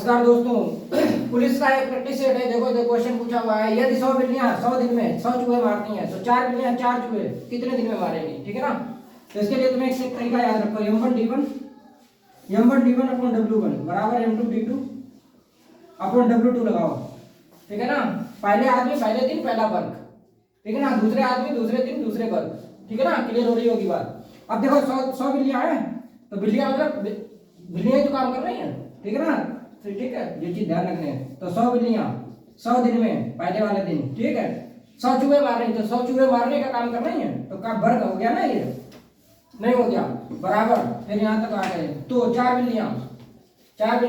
नमस्कार दोस्तों, पुलिस का एक प्रैक्टिस सेट है। देखो क्वेश्चन पूछा हुआ है, यदि 100 बिल्लियां 100 दिन में 100 चूहे मारती हैं तो 4 बिल्लियां 4 चूहे कितने दिन में मारेंगी? ठीक है ना। तो इसके लिए तुम्हें एक तरीका याद रखो, m1d1 अपॉन w1 बराबर m2d2 अपॉन w2 लगाओ। ठीक है ना। पहले आदमी पहले दिन पहला वर्ग, ठीक है ना। दूसरे आदमी दूसरे दिन दूसरे वर्ग, ठीक है ना। क्लियर हो रही होगी बात। अब देखो 100 बिल्लियां हैं तो बिल्लियां मतलब बिल्लियां ही तो काम कर रही हैं, ठीक है ना। तो ठीक है, ये चीज ध्यान रखने हैं। तो 100 बिल्लियां 100 दिन में पहले वाले दिन, ठीक है। 100 चूहे मार रही, तो 100 चूहे मारने का काम कर रही हैं, तो काम वर्ग हो गया ना, ये नहीं हो गया बराबर। फिर यहाँ तक आ गए तो 4 बिल्लियां 4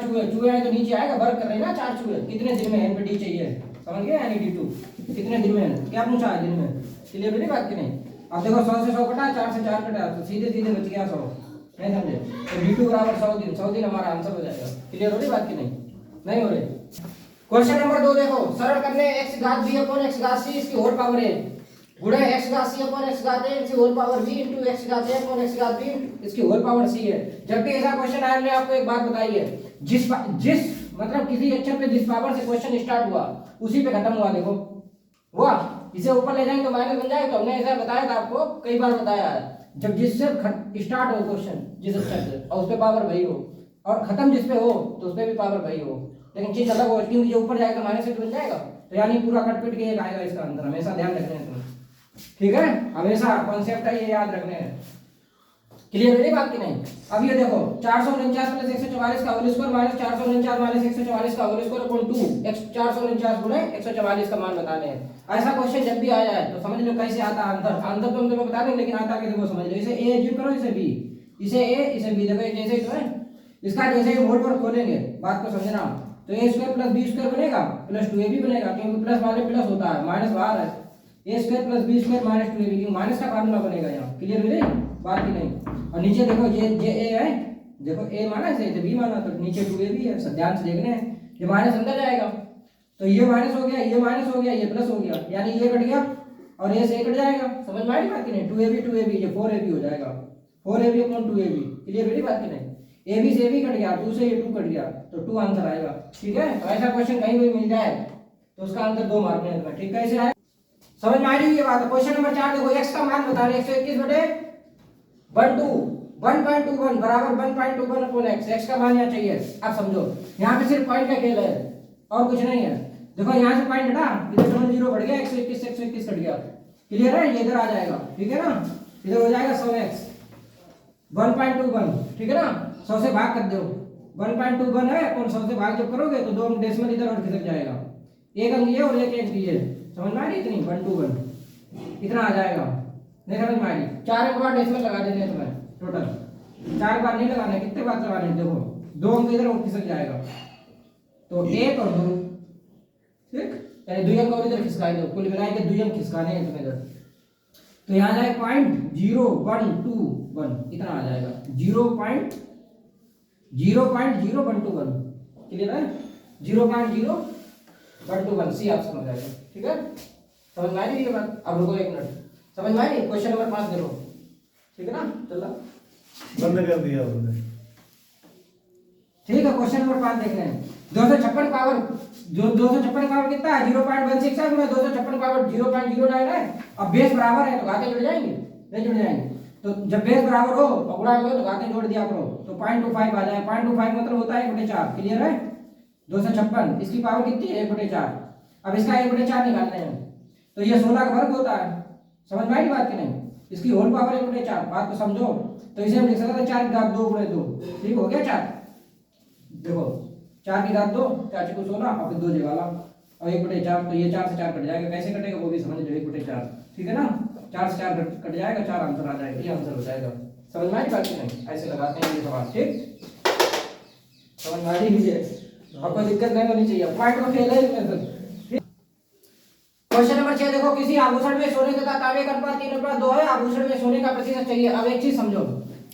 चूहे हैं तो नीचे आएगा, वर्ग कर रहे हैं ना 4 चूहे। कितने दिन में एनपीडी चाहिए, समझ गए, यानी d2 कितने दिन में, क्या पूछा है दिन में। क्लियर मेरी बात की नहीं। अब देखो 100 से 100 कटा, 4 से 4 कटा, तो सीधे सीधे बच गया 100, नहीं समझे। तो d2 बराबर 100 दिन हमारा आंसर हो जाएगा। क्लियर हो रही बात की नहीं हो रही। क्वेश्चन नंबर 2 देखो, सरल करने x घात b अपॉन x घात c इसकी होल पावर a गुणे x घात c अपॉन x घात a इसकी whole power b into x घात a अपॉन x घात b इसकी होल पावर c है। जब भी ऐसा क्वेश्चन आया, मैंने आपको एक बात बताई है, जिस मतलब किसी अक्षर पे जिस पावर से क्वेश्चन स्टार्ट हुआ उसी पे खत्म हुआ। देखो हुआ, इसे ऊपर ले जाएंगे तो माइनस बन जाएगा। तो हमने ऐसा बताया था आपको, कई बार बताया है, जब जिससे स्टार्ट हो क्वेश्चन जिस अक्षर से और उस पे पावर वही हो, और खत्म जिस पे हो तो उस पे भी पावर वही हो, लेकिन चीज अलग हो, क्योंकि जो ऊपर जाएगा माइनस से बन जाएगा। तो यानी पूरा कट पिट के एक आएगा इसका अंदर, हमेशा ध्यान रखना है तुम्हें, ठीक है। हमेशा कॉन्सेप्ट है ये याद रखने हैं। क्लियर है बात की नहीं। अब ये देखो 449 प्लस 144 का होल स्क्वायर माइनस 449 माइनस 144 का होल स्क्वायर अपॉन 2 x 449 गुणे 144 का मान बताने हैं। ऐसा क्वेश्चन जब भी आया है तो समझ लो कैसे आता है। आंसर तो हम तुम्हें बता देंगे, लेकिन आता के देखो समझ लो। इसे a एज्यूम करो, इसे b, इसे a इसे b। देखो जैसे तो है इसका, जैसे ही होल पर खोलेंगे बात को समझना, तो a square plus b square बनेगा प्लस 2ab बनेगा, क्योंकि प्लस वाले प्लस होता है, माइनस बाहर है। a square plus b square minus 2ab, क्योंकि माइनस का फार्मूला बनेगा यहाँ। क्लियर हो गई बात की नहीं। और नीचे देखो ये a है, देखो a माइनस है तो b माना, तो नीचे 2ab है। सब ध्यान से देखने हैं, ये माइनस अंदर जाएगा तो ये माइनस हो गया, ये माइनस हो गया, ये प्लस हो गया, यानी ये कट गया और ये से कट जाएगा। समझ में आई बात की नहीं। 2ab ये 4ab हो जाएगा, 4ab अपॉन 2ab। क्लियर मेरी बात की नहीं। ab से ab कट गया, 2 से ये 2 कट गया, तो 2 आंसर आएगा, ठीक है। तो ऐसा क्वेश्चन कहीं भी मिल जाए तो उसका आंसर 2 मार्क में, ठीक कैसे है, समझ में आ रही है ये बात। क्वेश्चन नंबर 4 देखो, x का मान बता रहे 121 बटे 121 बराबर 1.21 अपॉन x। x का मान यहाँ चाहिए। अब समझो यहाँ पे सिर्फ पॉइंट का खेल है और कुछ नहीं है। देखो यहाँ से पॉइंट हटा, इधर 0 बढ़ गया, 121 से 121 कट गया। क्लियर है, ये इधर आ जाएगा, ठीक है ना। इधर हो जाएगा 100x 1.21, ठीक है ना। 100 से भाग कर दो, 1.21 है और 100 से भाग जब करोगे तो 2 डेसिमल इधर और खिसक जाएगा। एक अंक ये और एक ये, समझ में आ रही इतनी 121 इतना आ जाएगा। नहीं समझ में आ रही। 4 एक बार डेसिमल लगा देने तुम्हें टोटल, 4 बार नहीं लगाने, कितने बार लगाने, देखो 2 अंक इधर और खिसक जाएगा, तो 1 और 2, ठीक, यानी 2 अंक और इधर खिसकाए दो, कुल मिला के 2 अंक खिसकाने हैं तुम्हें इधर। तो यहाँ जाए 0.0121 इतना आ जाएगा, 0.0121। क्लियर है, 0.0121 सी ऑप्शन हो जाएगा, ठीक है। समझ में आ रही है बात। अब रुको एक मिनट, समझ में आ रही। क्वेश्चन नंबर 5 देखो, ठीक है ना। चलो बंद कर दिया आपने, ठीक है। क्वेश्चन नंबर 5 देख रहे हैं। 256 पावर, जो 256 पावर कितना है, 0.16 है, 256 पावर 0.09 है। अब बेस बराबर है तो घातें जुड़ जाएंगे, नहीं जुड़ जाएंगे। तो जब बेस बराबर हो और गुणा करो तो घातें जोड़ दिया करो, तो 0.25 आ जाए। 0.25 मतलब होता है 1/4। क्लियर है, 256 इसकी पावर कितनी है, 1/4। अब इसका 1/4 निकालने हैं, तो ये 16 का वर्ग होता है। समझ में आई बात की नहीं। इसकी होल पावर 1/4, बात को समझो। तो इसे हम लिख सकते हैं 4 की घात 2 गुणे 2, ठीक हो गया 4। देखो 4 की घात 2, 4 को 16 और फिर 2 जगह वाला और 1/4, तो ये 4 से 4 कट जाएगा। कैसे कटेगा वो भी समझ लो, 1/4, ठीक है ना। 4 से 4 कट जाएगा, 4 आंसर आ जाएगा, ये आंसर हो जाएगा। समझ में आई बात की नहीं। ऐसे लगाते हैं ये सवाल, ठीक, समझ में आ रही है। आपको दिक्कत नहीं होनी चाहिए, पॉइंट को फेल है इसमें। क्वेश्चन नंबर 6 देखो, किसी आभूषण में सोने तथा तांबे का अनुपात 3:2 है। आभूषण में सोने का प्रतिशत चाहिए। अब एक चीज समझो,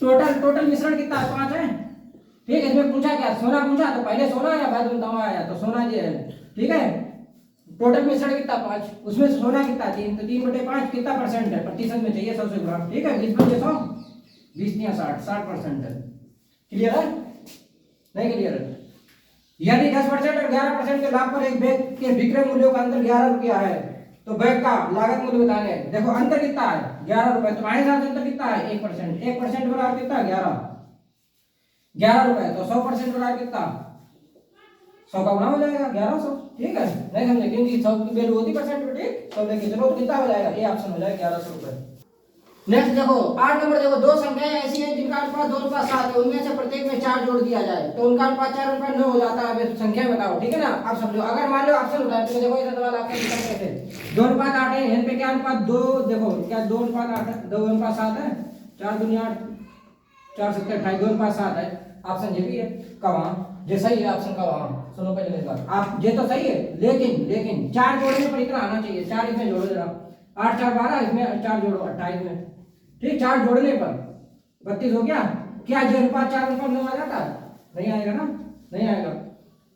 टोटल मिश्रण कितना है, 5 है, ठीक है। इसमें पूछा क्या, सोना पूछा, तो पहले सोना या बाद में तांबा आया, तो सोना ये है, ठीक है। टोटल मिश्रण कितना 5, उसमें सोना कितना 3, तो 3/5 कितना परसेंट है, प्रतिशत में चाहिए 100 से गुणा, ठीक है। 20 बटे 100, 20 या 60 60% है। क्लियर है। नहीं क्लियर है? यदि 10% और 11% के लाभ पर एक बैग के विक्रय मूल्यों का अंतर 11 रुपया है तो बैग का लागत मूल्य बताने हैं। देखो अंतर कितना है? 11 रुपए। तो हमारे साथ अंतर कितना है? 1%। 1% बराबर कितना है? 11 रुपए। तो 100% बराबर कितना? 100 का गुना हो जाएगा 1100। ठीक है, नहीं समझे? क्योंकि 100 की वैल्यू होती परसेंट में। ठीक, तो लेके चलो, तो कितना हो जाएगा? ये ऑप्शन हो जाएगा 1100 रुपए। नेक्स्ट देखो 8 नंबर। देखो दो संख्याएं ऐसी हैं जिनका अनुपात 2:7 है, उनमें से प्रत्येक में 4 जोड़ दिया जाए तो उनका अनुपात 4:9 हो जाता है। अब संख्या बताओ। ठीक है ना? अब समझो, अगर मान लो ऑप्शन उठाए तो देखो इस सवाल आपका लिखा कैसे 2:8 है, यहाँ पे क्या अनुपात 2, देखो क्या 2:8 2:7 है, 4 दूनी 8, 4 7 28, 2:7 है। ऑप्शन ये भी है का वहां जो सही है, ऑप्शन का वहां। सुनो पहले मेरी बात, आप ये तो सही है, लेकिन 4 जोड़ने पर इतना आना चाहिए। 4 इसमें जोड़ो जरा, 8 4 12, इसमें 4 जोड़ो 28 में। ठीक, 4 जोड़ने पर 32 हो गया। क्या जो अनुपात 4:9 आ जाता है? नहीं आएगा ना, नहीं आएगा।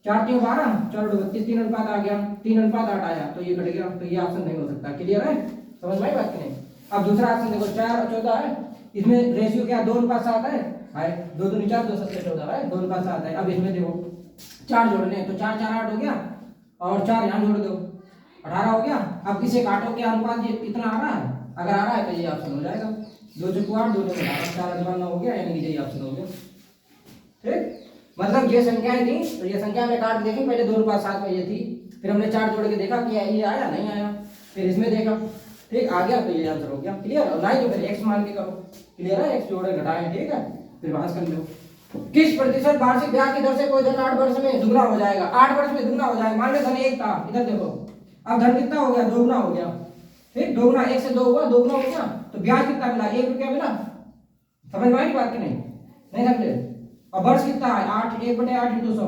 4 3 12, 4 32, 3 अनुपात आ गया, 3:8 आया, तो ये कट गया। तो ये ऑप्शन नहीं हो सकता। क्लियर है? समझ में आई बात की नहीं? अब दूसरा ऑप्शन देखो 4 और 14 है, इसमें रेशियो क्या 2:7 है। 2 दूनी 4, 2 7 14 है, 2:7 है। अब इसमें देखो 4 जोड़ने हैं तो 4 4 8 हो गया और 4 यहाँ जोड़ दो 18 हो गया। अब इसे काटो, क्या अनुपात ये इतना आ रहा है? अगर आ रहा है तो ये ऑप्शन हो जाएगा। 2 4 8, 2 2 18, 4 9 हो गया, यानी कि ये ऑप्शन हो गया। ठीक, मतलब ये संख्याएं थी तो ये संख्या हमने काट देखी। पहले 2:7 में ये थी, फिर हमने 4 जोड़ के देखा कि ये आया नहीं आया, फिर इसमें देखा, ठीक आ गया, तो ये आंसर हो गया। क्लियर? और नहीं तो फिर x मान के करो। क्लियर है? x जोड़े घटाएं, ठीक है, फिर भांस कर लो। किस प्रतिशत वार्षिक ब्याज की दर से कोई धन 8 वर्ष में दुगना हो जाएगा? 8 वर्ष में दुगना हो जाएगा। मान लो धन 1 था, इधर देखो, अब धन कितना हो गया? दोगुना हो गया। ठीक, दोगुना, 1 से 2 हुआ, दोगुना हो गया, तो ब्याज कितना मिला? 1 रुपया मिला। समझ में आई बात की नहीं? नहीं समझे? और वर्ष कितना है? 8, 1/8 × 100।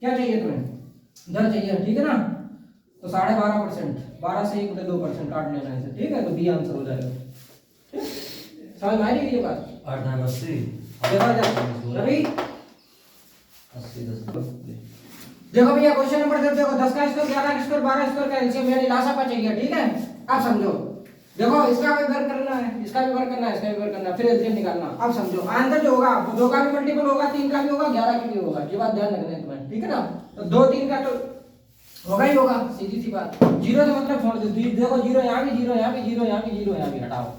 क्या चाहिए तुम्हें? धन चाहिए, ठीक है ना? तो 12.5%, 12 से 1/2% काट लेना है इसे। ठीक है, तो बी आंसर हो जाएगा। ठीक, समझ में आ रही है ये बात? 8 9 80 देखा जाए रवि 80 10। देखो भैया क्वेश्चन नंबर 10 देखो, 10 का स्क्वायर, 11 का स्क्वायर, 12 स्क्वायर का एलसीएम यानी लासा चाहिए। ठीक है, अब समझो, देखो इसका भी वर्क करना है, इसका भी वर्क करना है, इसका भी वर्क करना है, फिर एलसीएम निकालना। अब समझो आंसर जो होगा वो 2 का भी मल्टीपल होगा, 3 का भी होगा, 11 का भी होगा। ये बात ध्यान रखना है तुम्हें। ठीक है ना? तो 2 3 का तो होगा ही होगा, सीधी सी बात। 0 तो मतलब छोड़ दो। देखो 0 यहाँ भी, 0 यहाँ भी, 0 यहाँ भी, 0 यहाँ भी, हटाओ।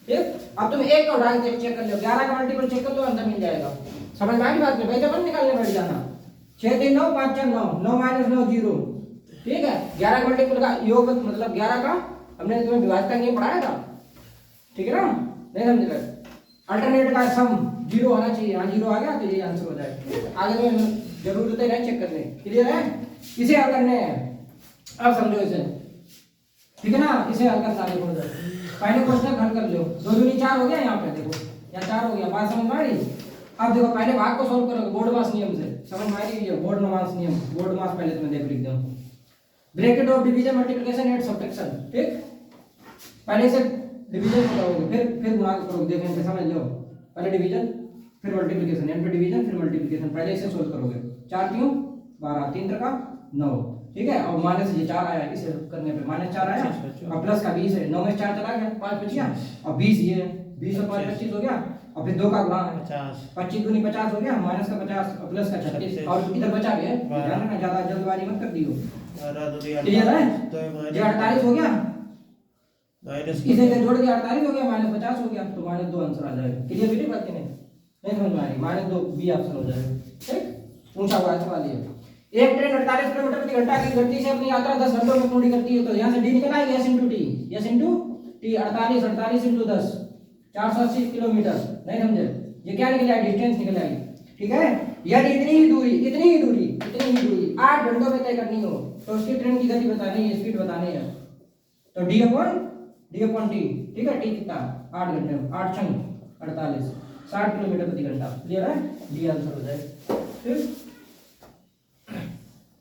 ठीक, अब तुम एक को उठा के चेक कर लो, 11 का मल्टीपल चेक कर लो, आंसर मिल जाएगा। समझ में आई बात? भाई जब निकालने बैठ जाना, 6 3 9 5 4 9, 9 - 9 0। ठीक है, 11 का मल्टीपल का योग मतलब 11 का हमने तुम्हें विभाजन का नियम पढ़ाया था। ठीक है ना? नहीं समझ रहे? अल्टरनेट का सम 0 होना चाहिए। यहाँ 0 आ गया तो ये आंसर हो जाएगा। आगे में जरूरत है चेक करने। क्लियर है? इसे हल करने हैं। अब समझो इसे, ठीक है ना? इसे हल करना देखो, पहले क्वेश्चन हल कर लो। 2 दूनी 4 हो गया, यहाँ पे देखो यहाँ 4 हो गया। बात समझ में आ रही? अब देखो पहले भाग को सॉल्व करोगे बोर्ड मास नियम से। समझ में आ रही है? बोर्ड मास नियम, बोर्ड मास पहले तुम्हें देख लिख दो। Bracket of division, multiplication and subtraction. ठीक, पहले से डिवीजन करोगे, फिर गुणा करोगे। देखें समझ लो, पहले डिवीजन फिर मल्टीप्लिकेशन, एंड फिर डिवीजन फिर मल्टीप्लिकेशन, पहले इसे सोल्व करोगे। 4 3 12, 3 3 9। ठीक है, और माइनस ये 4 आया, इसे करने पे -4 आया, और प्लस का 20 है। 9 में 4 चला गया, 5 बच गया, और 20 ये है, 20 और 5 25 हो गया, और फिर 2 का गुणा है 25 दूनी 50 हो गया, माइनस का 50 और प्लस का 36, और इधर बचा भी है। ध्यान रखना, ज्यादा जल्दबाजी मत कर दियो। क्लियर है? ये 48 हो गया, इसे जोड़ के 48 हो गया, -50 हो गया, तो -2 आंसर आ जाएगा। क्लियर बेटी बात की नहीं? नहीं समझ में आ रही? -2 बी ऑप्शन हो जाएगा। ठीक, पूछा हुआ सवाल ये। एक ट्रेन 48 किलोमीटर प्रति घंटा की गति से अपनी यात्रा 10 घंटों में पूरी करती है, तो यहाँ से डी निकला है, s × t, s × t 48 × 10 480 kilometre. नहीं समझे? ये क्या निकला है? डिस्टेंस निकला है। ठीक है, यदि इतनी ही दूरी 8 घंटों में तय करनी हो तो उसकी ट्रेन की गति बतानी है, स्पीड बतानी है, तो d/t। ठीक है, t कितना? 8 घंटे में, 8 × 48 60 किलोमीटर प्रति घंटा। क्लियर है? डी आंसर हो जाए। ठीक।